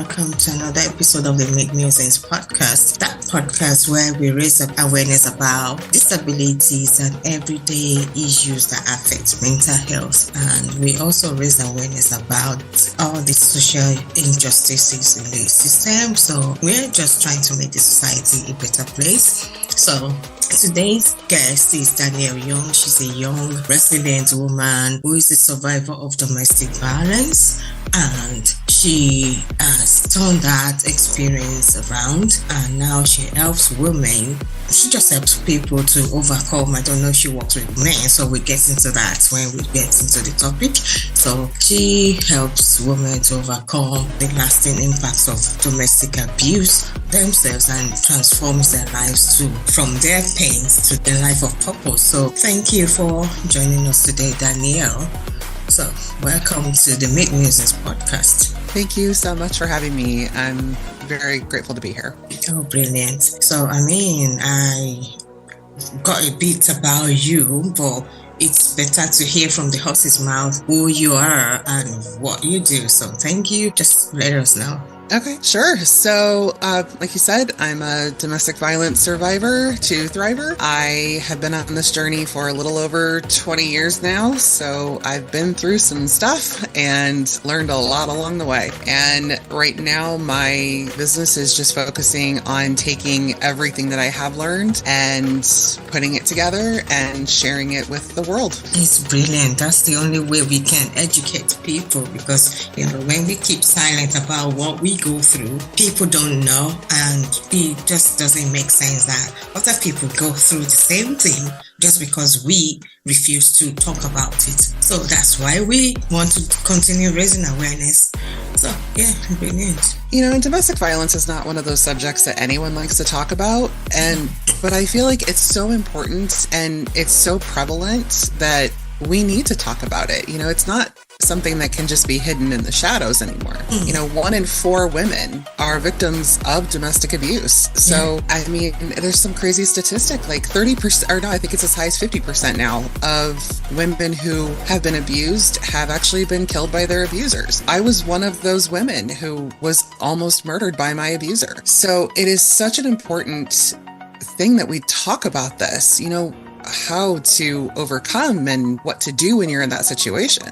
welcome to another episode of the Make Musings podcast. That podcast where we raise up awareness about disabilities and everyday issues that affect mental health. And we also raise awareness about all the social injustices in the system. So we're just trying to make the society a better place. So today's guest is Danielle Young. She's a young, resilient woman who is a survivor of domestic violence, and she has turned that experience around, and now she helps women. She just helps people to overcome. I don't know if she works with men, so we get into that when we get into the topic. So she helps women to overcome the lasting impacts of domestic abuse themselves and transforms their lives from their pains to a life of purpose. So thank you for joining us today, Danielle. So welcome to the Make Musings podcast. Thank you so much for having me. I'm very grateful to be here. Oh, brilliant. So, I got a bit about you, but it's better to hear from the horse's mouth who you are and what you do. So thank you. Just let us know. Okay, sure. So, like you said, I'm a domestic violence survivor to thriver. I have been on this journey for a little over 20 years now. So I've been through some stuff and learned a lot along the way. And right now, my business is just focusing on taking everything that I have learned and putting it together and sharing it with the world. It's brilliant. That's the only way we can educate people, because, when we keep silent about what we go through, people don't know, and it just doesn't make sense that other people go through the same thing just because we refuse to talk about it. So that's why we want to continue raising awareness. So yeah, brilliant. Domestic violence is not one of those subjects that anyone likes to talk about, but I feel like it's so important and it's so prevalent that we need to talk about it. It's not something that can just be hidden in the shadows anymore. 1 in 4 women are victims of domestic abuse. So, there's some crazy statistic, like 30%, or no, I think it's as high as 50% now of women who have been abused have actually been killed by their abusers. I was one of those women who was almost murdered by my abuser. So it is such an important thing that we talk about this, how to overcome and what to do when you're in that situation.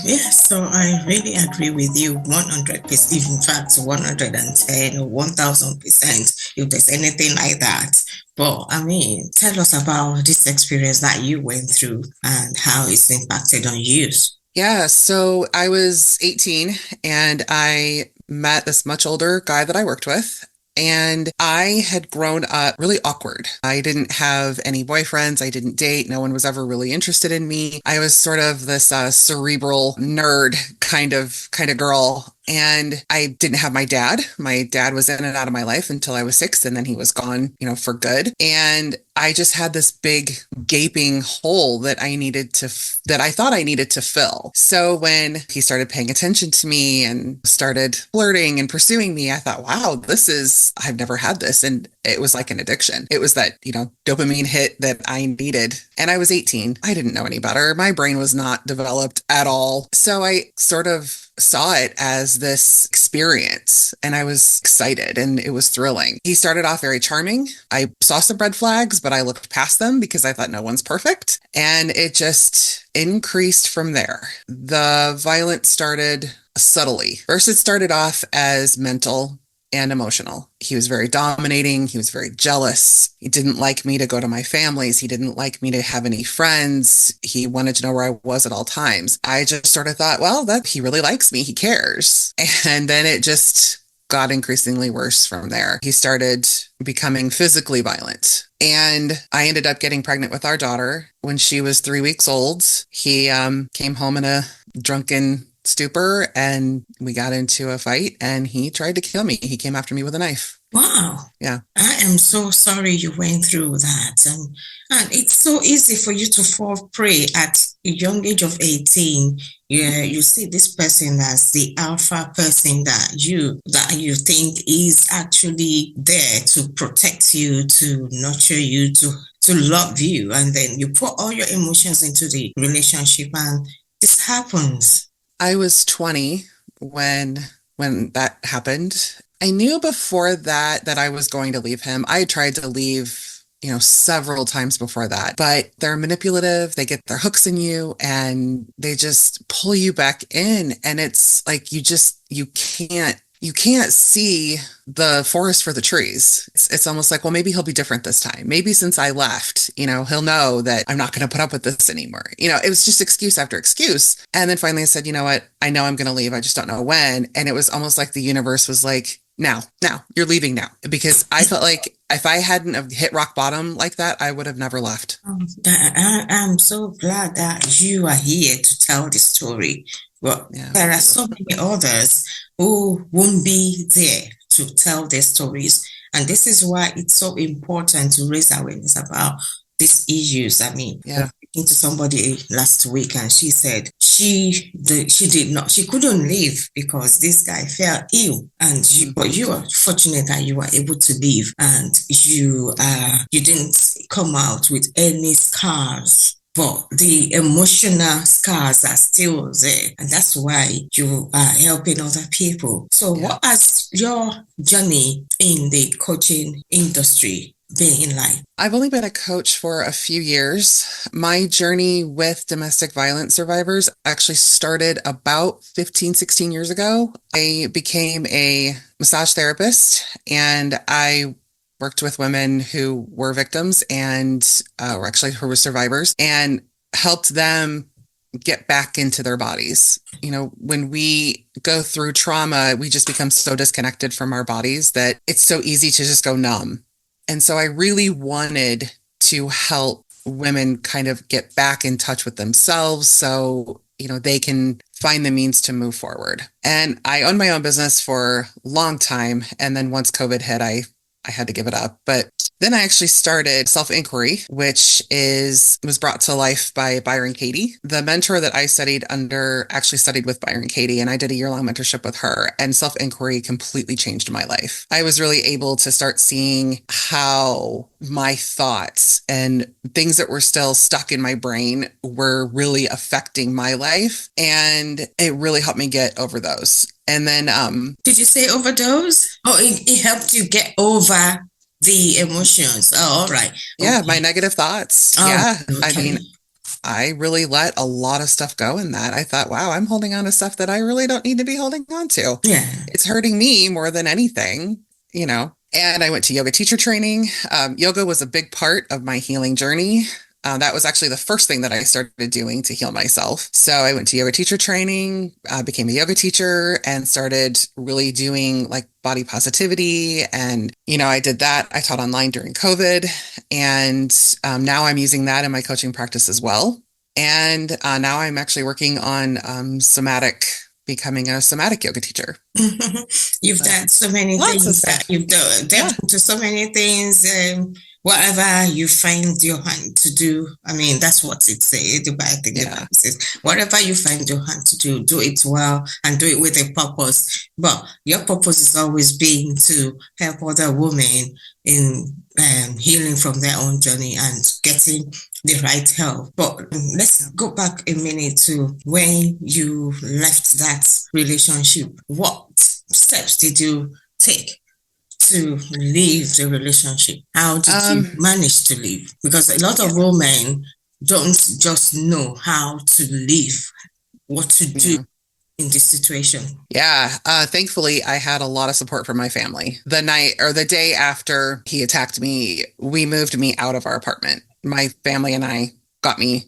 Yes, so I really agree with you 100%, in fact 110 or 1000% if there's anything like that. But tell us about this experience that you went through and how it's impacted on you. Yeah, so I was 18 and I met this much older guy that I worked with. And I had grown up really awkward. I didn't have any boyfriends. I didn't date. No one was ever really interested in me. I was sort of this cerebral nerd kind of girl. And I didn't have my dad. My dad was in and out of my life until I was 6, and then he was gone, for good. And I just had this big gaping hole that I thought I needed to fill. So when he started paying attention to me and started flirting and pursuing me, I thought, wow, I've never had this. And it was like an addiction. It was that, dopamine hit that I needed. And I was 18. I didn't know any better. My brain was not developed at all. So I sort of saw it as this experience, and I was excited and it was thrilling. He started off very charming. I saw some red flags, but I looked past them because I thought no one's perfect. And it just increased from there. The violence started subtly. First, it started off as mental and emotional. He was very dominating. He was very jealous. He didn't like me to go to my family's. He didn't like me to have any friends. He wanted to know where I was at all times. I just sort of thought, well, that he really likes me. He cares. And then it just got increasingly worse from there. He started becoming physically violent. And I ended up getting pregnant with our daughter when she was 3 weeks old. He came home in a drunken stupor and we got into a fight and he tried to kill me. He came after me with a knife. Wow. Yeah. I am so sorry you went through that. And it's so easy for you to fall prey at a young age of 18. Yeah, you see this person as the alpha person that you think is actually there to protect you, to nurture you, to love you. And then you put all your emotions into the relationship and this happens. I was 20 when when that happened. I knew before that I was going to leave him. I had tried to leave, several times before that, but they're manipulative. They get their hooks in you and they just pull you back in. And it's like you can't see the forest for the trees. It's almost like, well, maybe he'll be different this time. Maybe since I left, he'll know that I'm not going to put up with this anymore. It was just excuse after excuse. And then finally I said, you know what? I know I'm going to leave. I just don't know when. And it was almost like the universe was like, now, you're leaving now. Because I felt like if I hadn't have hit rock bottom like that, I would have never left. I'm so glad that you are here to tell the story. Well, Yeah. there are so many others who won't be there to tell their stories. And this is why it's so important to raise awareness about these issues. I mean, I Yeah. was speaking to somebody last week and she said she did not, she couldn't leave because this guy fell ill. And but you are fortunate that you were able to leave and you didn't come out with any scars, but the emotional scars are still there. And that's why you are helping other people. So Yeah. what has your journey in the coaching industry been in life? I've only been a coach for a few years. My journey with domestic violence survivors actually started about 15, 16 years ago. I became a massage therapist and I worked with women who were victims and or actually who were survivors and helped them get back into their bodies. When we go through trauma, we just become so disconnected from our bodies that it's so easy to just go numb. And so I really wanted to help women kind of get back in touch with themselves so, they can find the means to move forward. And I owned my own business for a long time. And then once COVID hit, I had to give it up. But then I actually started Self-Inquiry, which was brought to life by Byron Katie. The mentor that I studied under actually studied with Byron Katie, and I did a year-long mentorship with her. And Self-Inquiry completely changed my life. I was really able to start seeing how my thoughts and things that were still stuck in my brain were really affecting my life. And it really helped me get over those. And then, did you say overdose? Oh, it helped you get over the emotions. Oh, all right. yeah, Okay. my negative thoughts. All Yeah. right. I Okay. mean, I really let a lot of stuff go in that. I thought, wow, I'm holding on to stuff that I really don't need to be holding on to. Yeah. It's hurting me more than anything. And I went to yoga teacher training. Yoga was a big part of my healing journey. That was actually the first thing that I started doing to heal myself. So I went to yoga teacher training, became a yoga teacher, and started really doing like body positivity. And, I did that. I taught online during COVID. And now I'm using that in my coaching practice as well. And now I'm actually working on becoming a somatic yoga teacher. You've So done so many lots of things that stuff. you've done, Yeah. delved into so many things. Whatever you find your hand to do, I mean, that's what it says. The Bible Yeah. says, whatever you find your hand to do it well and do it with a purpose. But your purpose is always being to help other women in healing from their own journey and getting the right help. But let's go back a minute to when you left that relationship. What steps did you take to leave the relationship? How did you Um, manage to leave? Because a lot yeah. of women don't just know how to leave, what to do Yeah. in this situation. Yeah. Thankfully, I had a lot of support from my family. The night or the day after he attacked me, we moved me out of our apartment. My family and I got me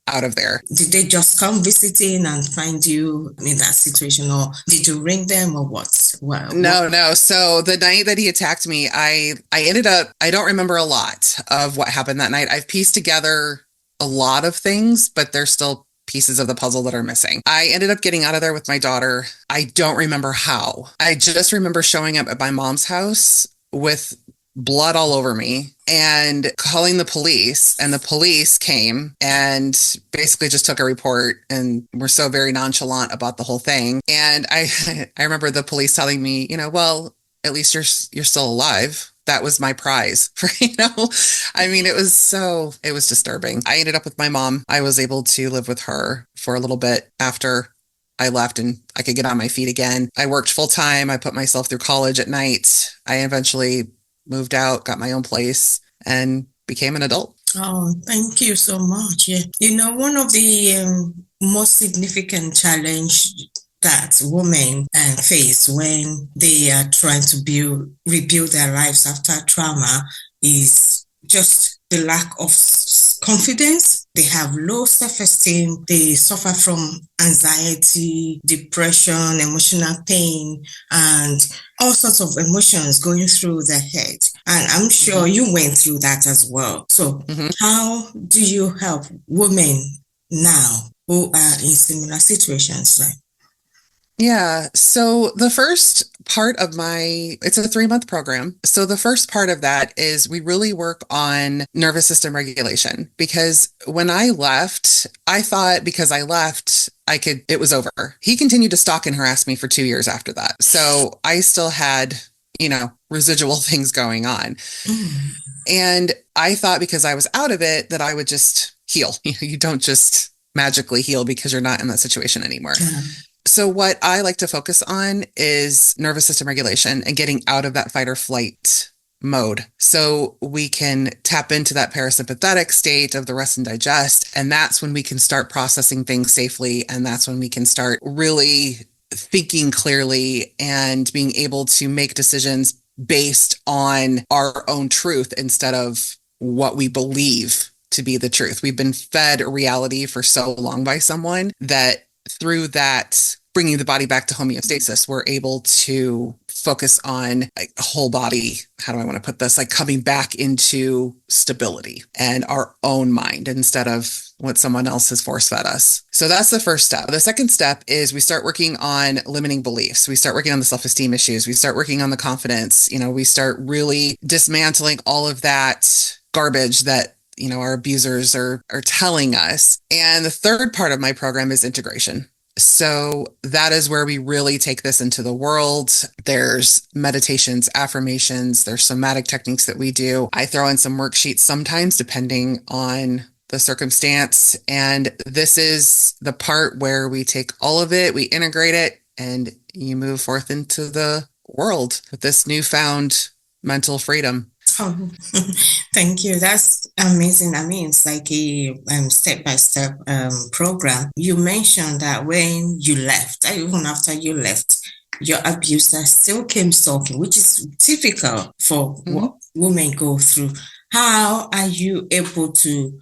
out of there. Did they just come visiting and find you in that situation, or did you ring them, or what? What? No, no. So the night that he attacked me, I ended up, I don't remember a lot of what happened that night. I've pieced together a lot of things, but there's still pieces of the puzzle that are missing. I ended up getting out of there with my daughter. I don't remember how. I just remember showing up at my mom's house with blood all over me and calling the police, and the police came and basically just took a report and were so very nonchalant about the whole thing. And I I remember the police telling me, well, at least you're still alive. That was my prize for, I mean, it was disturbing. I ended up with my mom. I was able to live with her for a little bit after I left and I could get on my feet again. I worked full time. I put myself through college at night. I eventually moved out, got my own place, and became an adult. Oh, thank you so much. Yeah. One of the most significant challenge that women face when they are trying to rebuild their lives after trauma is just the lack of confidence. They have low self-esteem. They suffer from anxiety, depression, emotional pain, and all sorts of emotions going through their head. And I'm sure you went through that as well. So how do you help women now who are in similar situations? Yeah. So the first part of it's a 3-month program. So the first part of that is we really work on nervous system regulation because when I left, I thought because I left, it was over. He continued to stalk and harass me for 2 years after that. So I still had, residual things going on. And I thought because I was out of it that I would just heal. You don't just magically heal because you're not in that situation anymore. So what I like to focus on is nervous system regulation and getting out of that fight or flight mode so we can tap into that parasympathetic state of the rest and digest. And that's when we can start processing things safely. And that's when we can start really thinking clearly and being able to make decisions based on our own truth instead of what we believe to be the truth. We've been fed a reality for so long by someone that through that, bringing the body back to homeostasis, we're able to focus on whole body. How do I want to put this? Like coming back into stability and our own mind instead of what someone else has force fed us. So that's the first step. The second step is we start working on limiting beliefs. We start working on the self-esteem issues. We start working on the confidence. We start really dismantling all of that garbage that our abusers are telling us. And the third part of my program is integration. So that is where we really take this into the world. There's meditations, affirmations, there's somatic techniques that we do. I throw in some worksheets sometimes depending on the circumstance. And this is the part where we take all of it, we integrate it, and you move forth into the world with this newfound mental freedom. Oh, thank you. That's amazing. I mean, it's like a step-by-step program. You mentioned that when you left, even after you left, your abuser still came stalking, which is typical for what women go through. How are you able to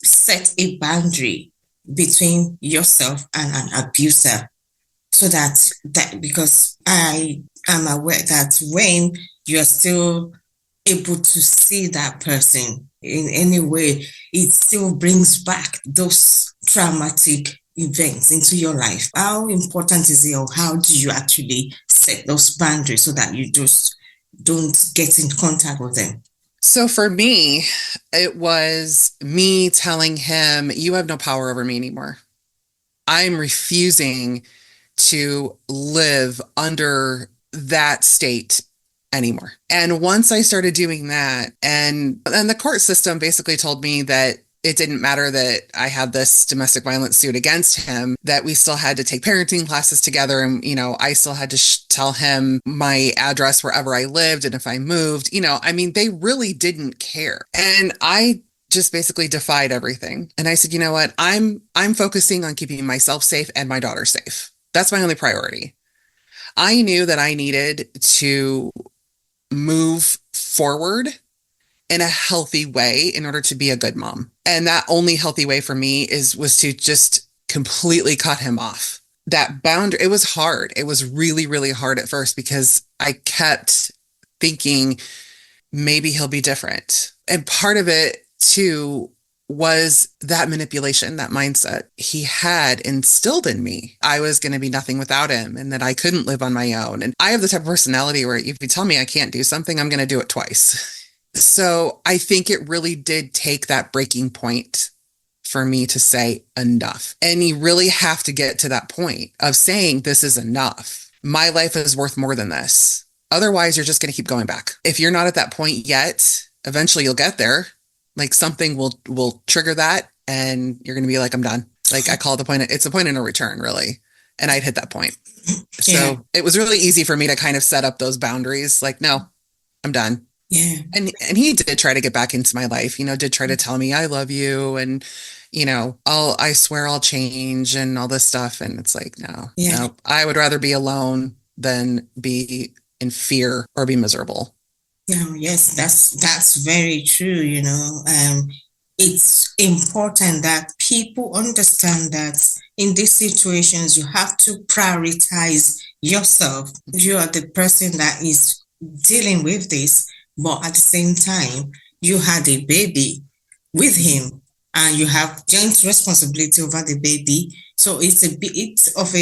set a boundary between yourself and an abuser so that because I am aware that when you're still able to see that person in any way, it still brings back those traumatic events into your life. How important is it, or how do you actually set those boundaries so that you just don't get in contact with them? So for me, it was me telling him, you have no power over me anymore. I'm refusing to live under that state anymore. And once I started doing that, and the court system basically told me that it didn't matter that I had this domestic violence suit against him, that we still had to take parenting classes together. And, I still had to tell him my address wherever I lived. And if I moved, they really didn't care. And I just basically defied everything. And I said, you know what? I'm focusing on keeping myself safe and my daughter safe. That's my only priority. I knew that I needed to move forward in a healthy way in order to be a good mom. And that only healthy way for me was to just completely cut him off. That boundary, it was hard. It was really, really hard at first because I kept thinking maybe he'll be different. And part of it too was that manipulation, that mindset he had instilled in me. I was going to be nothing without him and that I couldn't live on my own. And I have the type of personality where if you tell me I can't do something, I'm going to do it twice. So I think it really did take that breaking point for me to say enough. And you really have to get to that point of saying this is enough. My life is worth more than this. Otherwise, you're just going to keep going back. If you're not at that point yet, eventually you'll get there. Like something will trigger that and you're going to be like, I'm done. Like I call it it's a point of no return, really. and I'd hit that point. Yeah. So it was really easy for me to kind of set up those boundaries. Like, no, I'm done. Yeah. And he did try to get back into my life, did try to tell me I love you and I swear I'll change and all this stuff. And it's like, no, Yeah. no, I would rather be alone than be in fear or be miserable. No, yes, that's very true, it's important that people understand that in these situations you have to prioritize yourself. You are the person that is dealing with this, but at the same time, you had a baby with him and you have joint responsibility over the baby. So it's a bit of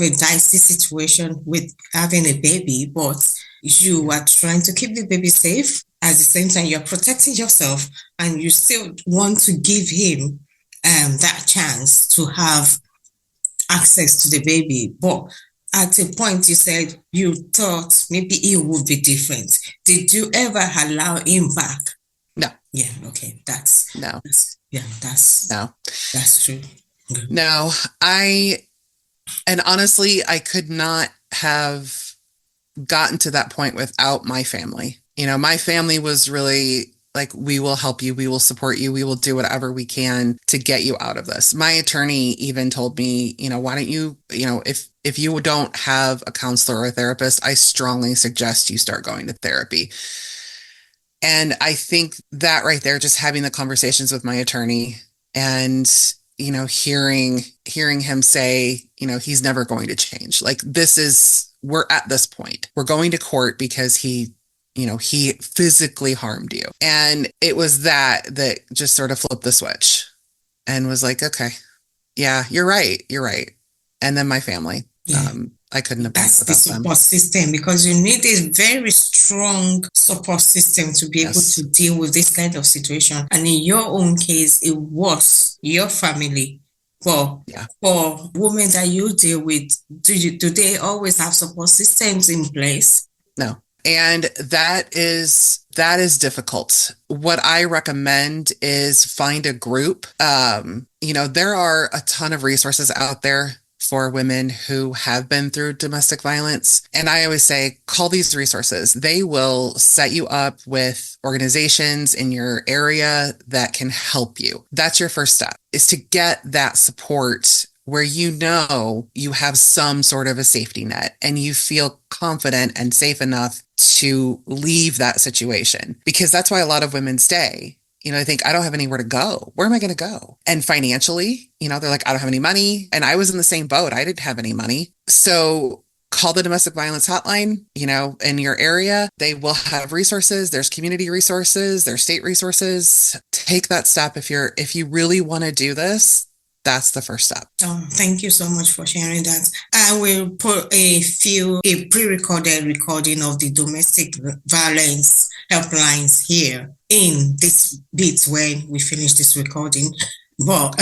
a dicey situation with having a baby, but you are trying to keep the baby safe. At the same time, you're protecting yourself and you still want to give him that chance to have access to the baby. But at a point, you said you thought maybe it would be different. Did you ever allow him back? No. Yeah, okay. No. That's true. Good. No, and honestly, I could not have gotten to that point without my family. My family was really like, we will help you, we will support you, we will do whatever we can to get you out of this. My attorney even told me, why don't you, if you don't have a counselor or a therapist, I strongly suggest you start going to therapy. And I think that right there, just having the conversations with my attorney and hearing him say, he's never going to change. Like, we're at this point. We're going to court because he physically harmed you. And it was that just sort of flipped the switch and was like, okay, yeah, you're right. You're right. And then my family. Yeah. I couldn't have done it That's the without them. support system, because you need a very strong support system to be able to deal with this kind of situation. And in your own case, it was your family. For women that you deal with, do they always have support systems in place? No. And that is difficult. What I recommend is find a group. There are a ton of resources out there for women who have been through domestic violence. And I always say, call these resources. They will set you up with organizations in your area that can help you. That's your first step, is to get that support where you have some sort of a safety net and you feel confident and safe enough to leave that situation. Because that's why a lot of women stay. They think, I don't have anywhere to go. Where am I going to go? And financially, they're like, I don't have any money. And I was in the same boat. I didn't have any money. So call the domestic violence hotline, in your area. They will have resources. There's community resources, there's state resources. Take that step. If you really want to do this, that's the first step. Oh, thank you so much for sharing that. I will put a pre-recorded recording of the domestic violence helplines here in this bit when we finish this recording. But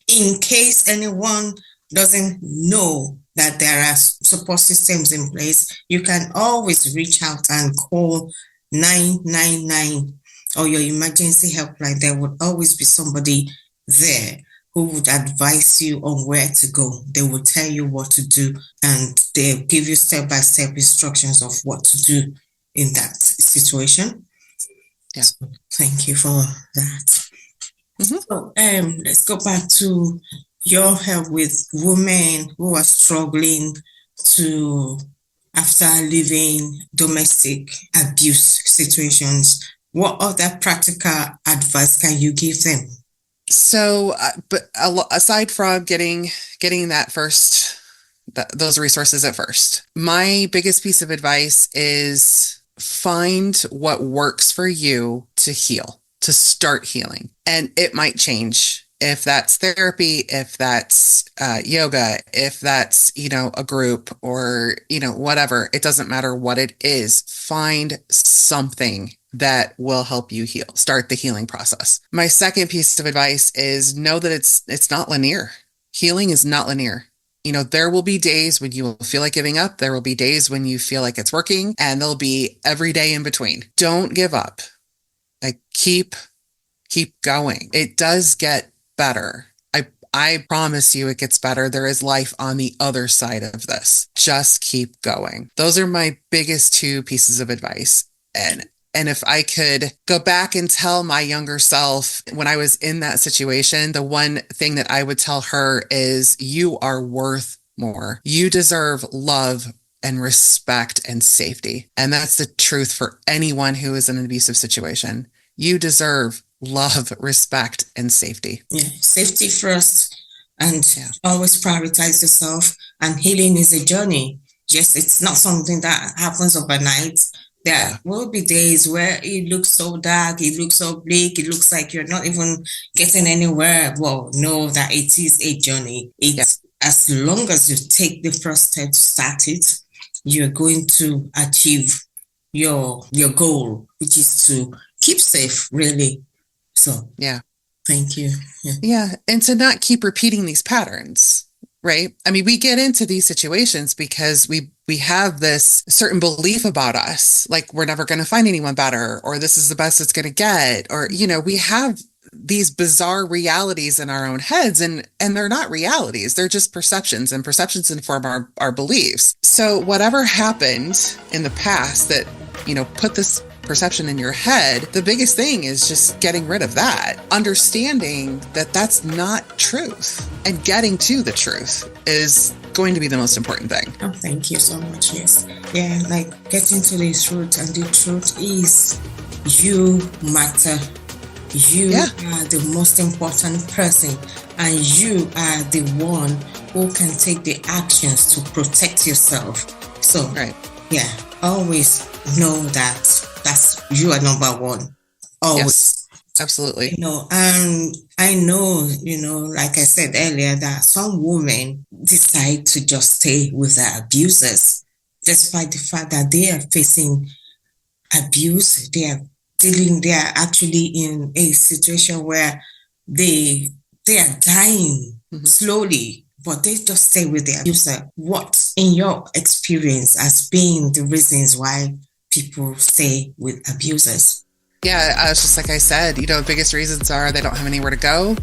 in case anyone doesn't know that there are support systems in place, you can always reach out and call 999 or your emergency helpline. There would always be somebody there who would advise you on where to go. They will tell you what to do and they'll give you step-by-step instructions of what to do in that situation. Yeah. So thank you for that. Mm-hmm. So let's go back to your help with women who are struggling after leaving domestic abuse situations. What other practical advice can you give them? So, but aside from getting that first, those resources at first, my biggest piece of advice is find what works for you to heal, to start healing. And it might change. If that's therapy, if that's yoga, if that's, a group or, whatever, it doesn't matter what it is. Find something that will help you heal, start the healing process. My second piece of advice is know that it's not linear. Healing is not linear. There will be days when you will feel like giving up. There will be days when you feel like it's working, and there'll be every day in between. Don't give up. Like keep going. It does get better. I promise you it gets better. There is life on the other side of this. Just keep going. Those are my biggest two pieces of advice. And if I could go back and tell my younger self when I was in that situation, the one thing that I would tell her is you are worth more. You deserve love and respect and safety. And that's the truth for anyone who is in an abusive situation. You deserve love, respect, and safety. Yeah, safety first, and always prioritize yourself. And healing is a journey. Yes, it's not something that happens overnight. There will be days where it looks so dark, it looks so bleak, it looks like you're not even getting anywhere. Well, know that it is a journey. It's as long as you take the first step to start it, you're going to achieve your goal, which is to keep safe, really. So, thank you. And to not keep repeating these patterns, right? I mean, we get into these situations because we have this certain belief about us, like we're never going to find anyone better, or this is the best it's going to get, or, we have these bizarre realities in our own heads, and they're not realities. They're just perceptions, and perceptions inform our beliefs. So whatever happened in the past that, put this perception in your head, the biggest thing is just getting rid of that, understanding that that's not truth, and getting to the truth is going to be the most important thing. Oh, thank you so much. Yes. Yeah, like getting to the truth, and the truth is you matter. You are the most important person, and you are the one who can take the actions to protect yourself. So, always know that you are number one. Always. Yes, absolutely. And I know, like I said earlier, that some women decide to just stay with their abusers, despite the fact that they are facing abuse. They are actually in a situation where they are dying slowly, but they just stay with the abuser. What, in your experience, has been the reasons why people stay with abusers? Yeah, it's just like I said, the biggest reasons are they don't have anywhere to go.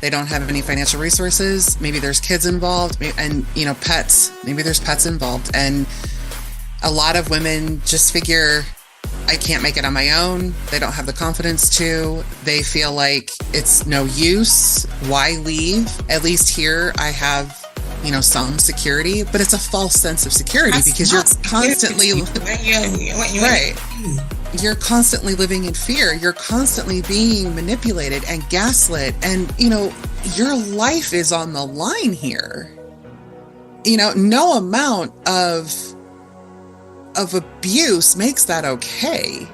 They don't have any financial resources. Maybe there's kids involved, and, pets. Maybe there's pets involved. And a lot of women just figure, I can't make it on my own. They don't have the confidence to. They feel like it's no use. Why leave? At least here I have, some security, but it's a false sense of security because you're constantly You're constantly living in fear. You're constantly being manipulated and gaslit, and your life is on the line here. No amount of abuse makes that okay.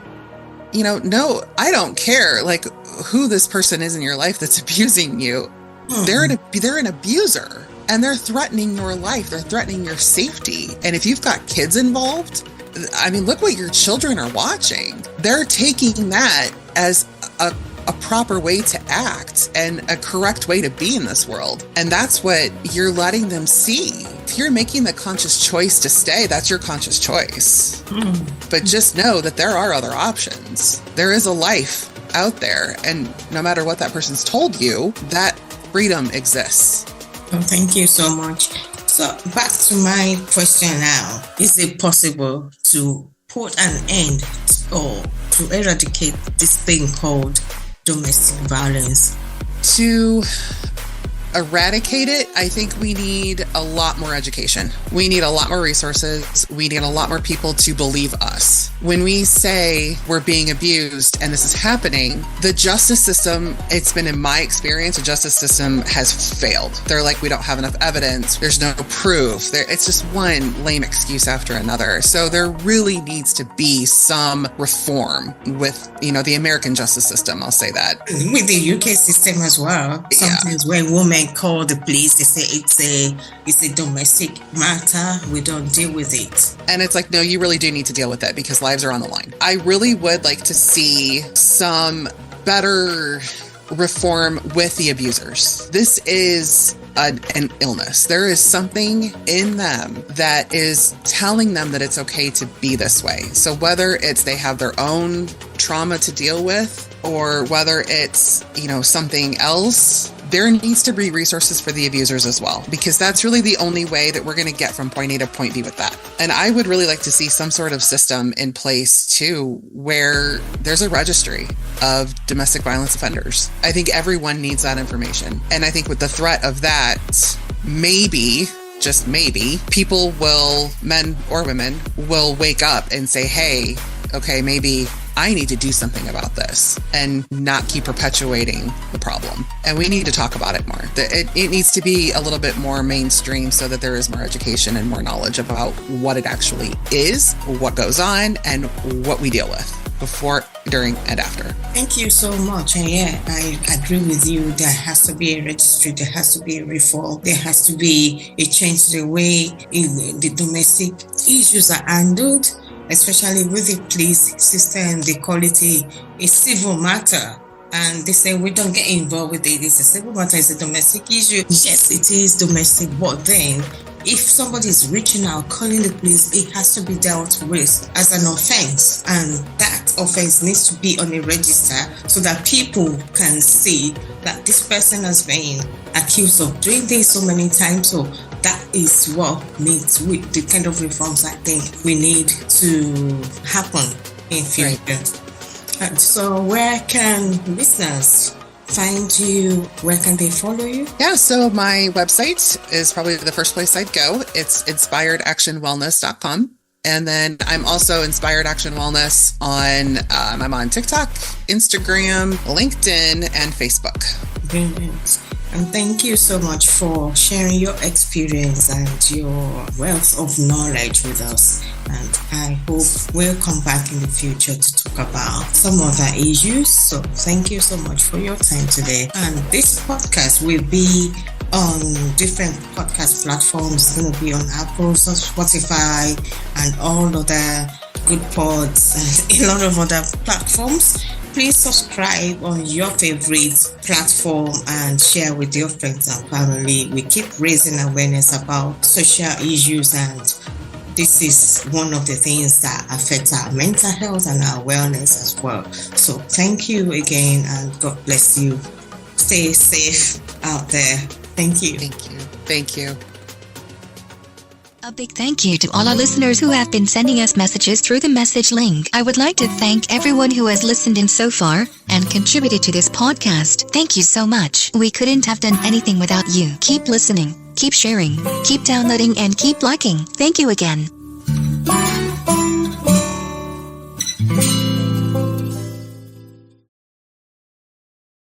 No, I don't care like who this person is in your life that's abusing you. They're an abuser, and they're threatening your life. They're threatening your safety. And if you've got kids involved, I mean, look what your children are watching. They're taking that as a proper way to act and a correct way to be in this world. And that's what you're letting them see. If you're making the conscious choice to stay, that's your conscious choice. But just know that there are other options. There is a life out there. And no matter what that person's told you, that freedom exists. Oh, thank you so much. So back to my question now. Is it possible to put an end or to eradicate this thing called domestic violence? To eradicate it, I think we need a lot more education. We need a lot more resources. We need a lot more people to believe us. When we say we're being abused and this is happening, the justice system, it's been in my experience, the justice system has failed. They're like, we don't have enough evidence. There's no proof. It's just one lame excuse after another. So there really needs to be some reform with, the American justice system. I'll say that. With the UK system as well. Sometimes when women call the police, they say it's a domestic matter, we don't deal with it. And it's like, no, you really do need to deal with it because lives are on the line. I really would like to see some better reform with the abusers. This is an illness. There is something in them that is telling them that it's okay to be this way. So whether it's they have their own trauma to deal with, or whether it's, something else, there needs to be resources for the abusers as well, because that's really the only way that we're going to get from point A to point B with that. And I would really like to see some sort of system in place too, where there's a registry of domestic violence offenders. I think everyone needs that information. And I think with the threat of that, maybe, just maybe, people will, men or women, will wake up and say, hey, okay, maybe I need to do something about this and not keep perpetuating the problem. And we need to talk about it more. It needs to be a little bit more mainstream so that there is more education and more knowledge about what it actually is, what goes on, and what we deal with before, during, and after. Thank you so much. And yeah, I agree with you. There has to be a registry. There has to be a reform. There has to be a change to the way the domestic issues are handled, especially with the police system. They call it a civil matter. And they say we don't get involved with it. It's a civil matter. It's a domestic issue. Yes, it is domestic. But then if somebody is reaching out, calling the police, it has to be dealt with as an offense. And that offense needs to be on a register so that people can see that this person has been accused of doing this so many times. So that is what needs, with the kind of reforms I think we need to happen in future. Right. And so where can listeners find you? Where can they follow you? Yeah, so my website is probably the first place I'd go. It's inspiredactionwellness.com. And then I'm also Inspired Action Wellness I'm on TikTok, Instagram, LinkedIn, and Facebook. Brilliant. And thank you so much for sharing your experience and your wealth of knowledge with us. And I hope we'll come back in the future to talk about some other issues. So thank you so much for your time today. And this podcast will be on different podcast platforms. It's going to be on Apple, Spotify, and all other good pods and a lot of other platforms. Please subscribe on your favorite platform and share with your friends and family. We keep raising awareness about social issues, and this is one of the things that affects our mental health and our wellness as well. So thank you again, and God bless you. Stay safe out there. Thank you. Thank you. Thank you. A big thank you to all our listeners who have been sending us messages through the message link. I would like to thank everyone who has listened in so far and contributed to this podcast. Thank you so much. We couldn't have done anything without you. Keep listening, keep sharing, keep downloading, and keep liking. Thank you again.